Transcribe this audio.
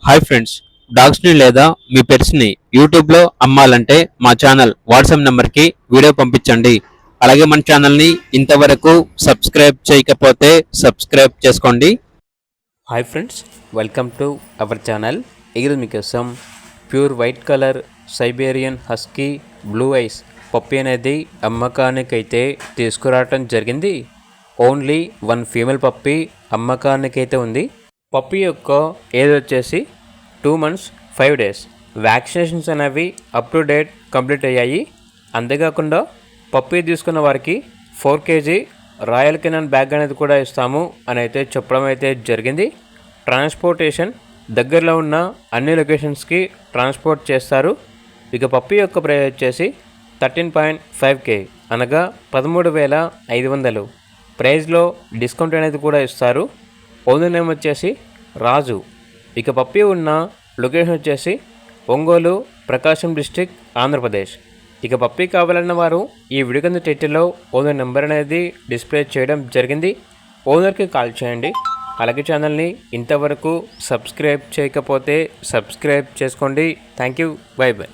Hi friends, డాగ్స్ని లేదా మీ పెట్స్ని యూట్యూబ్లో అమ్మాలంటే మా ఛానల్ వాట్సాప్ నెంబర్కి వీడియో పంపించండి. అలాగే మన ఛానల్ని ఇంతవరకు సబ్స్క్రైబ్ చేయకపోతే సబ్స్క్రైబ్ చేసుకోండి. Hi friends, welcome to our channel. ఈరోజు మీకోసం pure white colour Siberian husky blue eyes puppy అనేది అమ్మకానికైతే తీసుకురావటం జరిగింది. ఓన్లీ 1 ఫీమేల్ పప్పి అమ్మకానికైతే ఉంది. పప్పి యొక్క ఏజ్ వచ్చేసి 2 months 5 days. వ్యాక్సినేషన్స్ అనేవి అప్ టు డేట్ కంప్లీట్ అయ్యాయి. అంతేకాకుండా పప్పి తీసుకున్న వారికి 4 kg రాయల్ కెనాన్ బ్యాగ్ అనేది కూడా ఇస్తాము అని అయితే చెప్పడం అయితే జరిగింది. ట్రాన్స్పోర్టేషన్ దగ్గరలో ఉన్న అన్ని లొకేషన్స్కి ట్రాన్స్పోర్ట్ చేస్తారు. ఇక పప్పి యొక్క ప్రైస్ వచ్చేసి 13.5K అనగా 13,500. ప్రైస్లో డిస్కౌంట్ అనేది కూడా ఇస్తారు. ఓనర్ నేమ్ వచ్చేసి రాజు. ఇక పప్పి ఉన్న లొకేషన్ వచ్చేసి ఒంగోలు, ప్రకాశం డిస్టిక్, ఆంధ్రప్రదేశ్. ఇక పప్పి కావాలన్న వారు ఈ వీడియో కింద టైటిల్లో ఓనర్ నెంబర్ అనేది డిస్ప్లే చేయడం జరిగింది. ఓనర్కి కాల్ చేయండి. అలాగే ఛానల్ని ఇంతవరకు సబ్స్క్రైబ్ చేయకపోతే సబ్స్క్రైబ్ చేసుకోండి. Thank you. By by.